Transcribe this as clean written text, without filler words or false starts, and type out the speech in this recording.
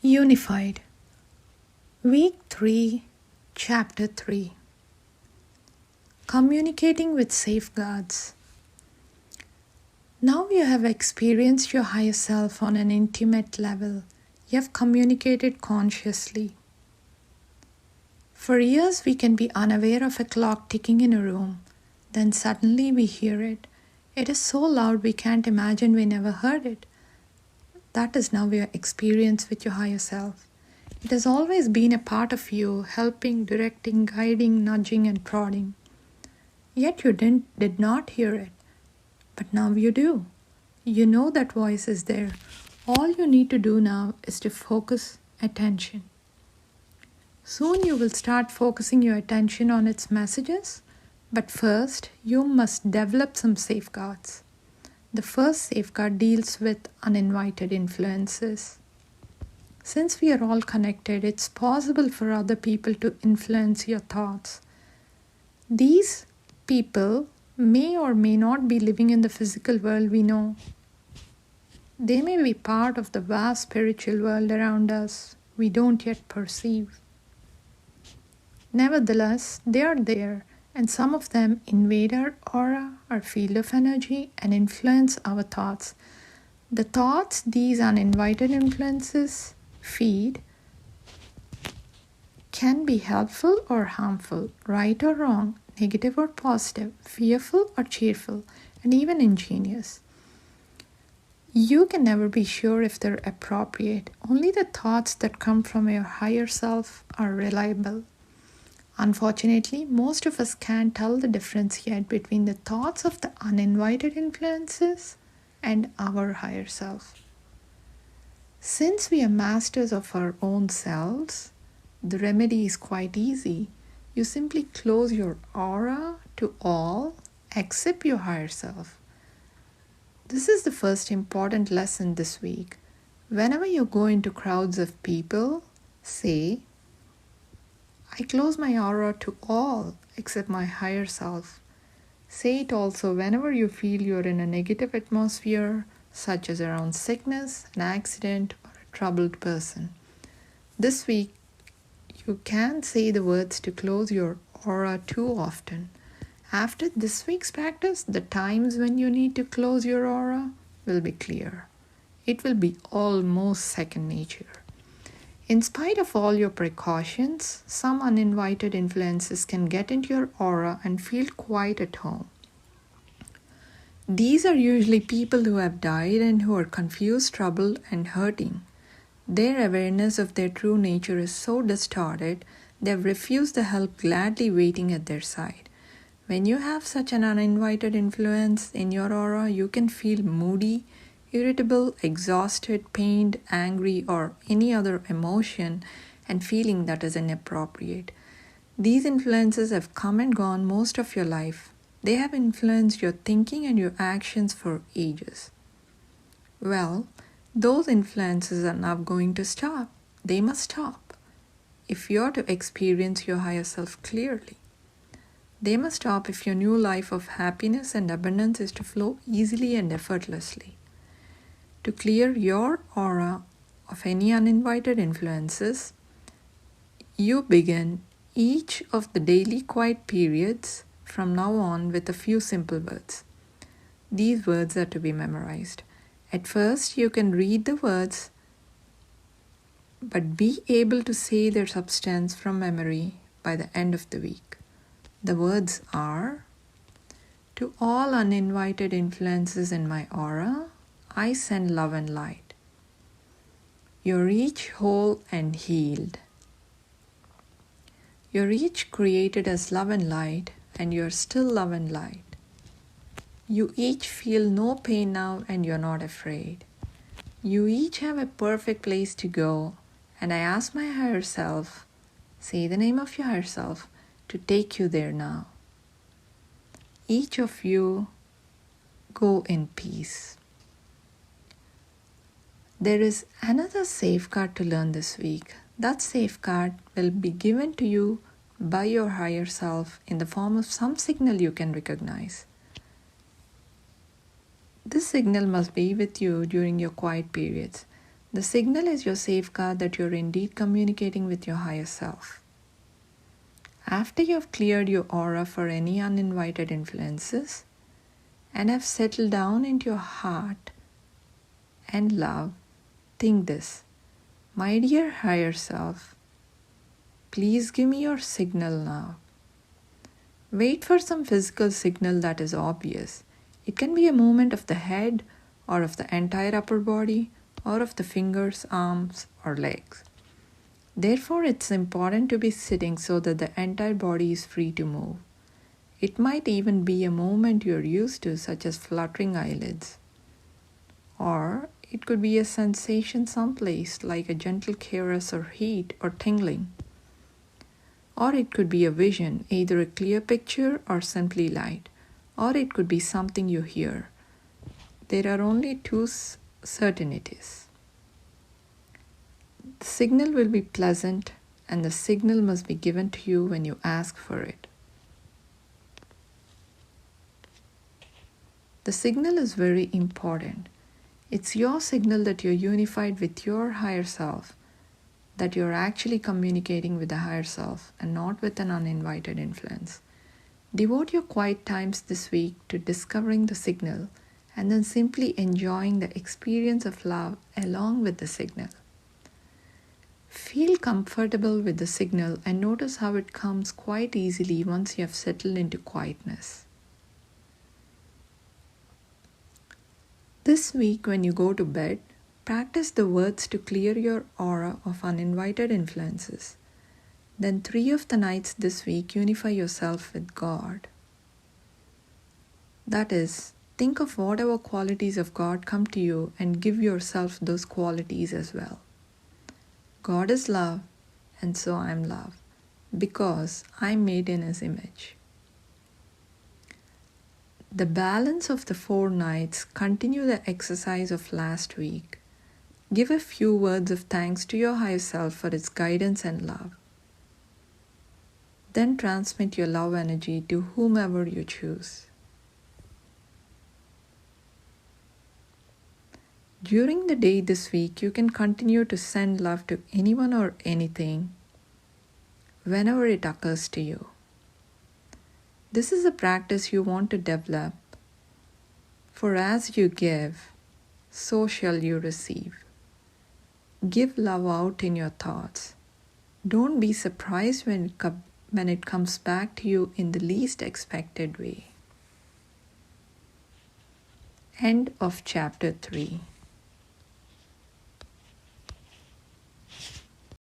Unified. Week 3, Chapter 3. Communicating with safeguards. Now you have experienced your higher self on an intimate level. You have communicated consciously. For years we can be unaware of a clock ticking in a room. Then suddenly we hear it. It is so loud we can't imagine we never heard it. That is now your experience with your higher self. It has always been a part of you, helping, directing, guiding, nudging, and prodding. Yet you did not hear it. But now you do. You know that voice is there. All you need to do now is to focus attention. Soon you will start focusing your attention on its messages. But first, you must develop some safeguards. The first safeguard deals with uninvited influences. Since we are all connected, it's possible for other people to influence your thoughts. These people may or may not be living in the physical world we know. They may be part of the vast spiritual world around us we don't yet perceive. Nevertheless, they are there, and some of them invade our aura, our field of energy, and influence our thoughts. The thoughts these uninvited influences feed can be helpful or harmful, right or wrong, negative or positive, fearful or cheerful, and even ingenious. You can never be sure if they're appropriate. Only the thoughts that come from your higher self are reliable. Unfortunately, most of us can't tell the difference yet between the thoughts of the uninvited influences and our higher self. Since we are masters of our own selves, the remedy is quite easy. You simply close your aura to all except your higher self. This is the first important lesson this week. Whenever you go into crowds of people, say, I close my aura to all except my higher self. Say it also whenever you feel you're in a negative atmosphere, such as around sickness, an accident, or a troubled person. This week, you can't say the words to close your aura too often. After this week's practice, the times when you need to close your aura will be clear. It will be almost second nature. In spite of all your precautions, some uninvited influences can get into your aura and feel quite at home. These are usually people who have died and who are confused, troubled, and hurting. Their awareness of their true nature is so distorted, they have refused the help gladly waiting at their side. When you have such an uninvited influence in your aura, you can feel moody, irritable, exhausted, pained, angry, or any other emotion and feeling that is inappropriate. These influences have come and gone most of your life. They have influenced your thinking and your actions for ages. Well, those influences are now going to stop. They must stop if you are to experience your higher self clearly. They must stop if your new life of happiness and abundance is to flow easily and effortlessly. To clear your aura of any uninvited influences, you begin each of the daily quiet periods from now on with a few simple words. These words are to be memorized. At first, you can read the words, but be able to say their substance from memory by the end of the week. The words are, to all uninvited influences in my aura, I send love and light. You're each whole and healed. You're each created as love and light, and you're still love and light. You each feel no pain now, and you're not afraid. You each have a perfect place to go, and I ask my higher self, say the name of your higher self, to take you there now. Each of you go in peace. There is another safeguard to learn this week. That safeguard will be given to you by your higher self in the form of some signal you can recognize. This signal must be with you during your quiet periods. The signal is your safeguard that you're indeed communicating with your higher self. After you have cleared your aura for any uninvited influences and have settled down into your heart and love, think this: my dear higher self, please give me your signal now. Wait for some physical signal that is obvious. It can be a movement of the head or of the entire upper body or of the fingers, arms, or legs. Therefore, it's important to be sitting so that the entire body is free to move. It might even be a movement you're used to, such as fluttering eyelids. Or it could be a sensation someplace, like a gentle caress or heat or tingling. Or it could be a vision, either a clear picture or simply light. Or it could be something you hear. There are only two certainties. The signal will be pleasant, and the signal must be given to you when you ask for it. The signal is very important. It's your signal that you're unified with your higher self, that you're actually communicating with the higher self and not with an uninvited influence. Devote your quiet times this week to discovering the signal and then simply enjoying the experience of love along with the signal. Feel comfortable with the signal and notice how it comes quite easily once you have settled into quietness. This week, when you go to bed, practice the words to clear your aura of uninvited influences. Then 3 of the nights this week, unify yourself with God. That is, think of whatever qualities of God come to you and give yourself those qualities as well. God is love, and so I am love, because I am made in His image. The balance of the 4 nights, continue the exercise of last week. Give a few words of thanks to your higher self for its guidance and love. Then transmit your love energy to whomever you choose. During the day this week, you can continue to send love to anyone or anything whenever it occurs to you. This is a practice you want to develop, for as you give, so shall you receive. Give love out in your thoughts. Don't be surprised when it comes back to you in the least expected way. End of chapter 3.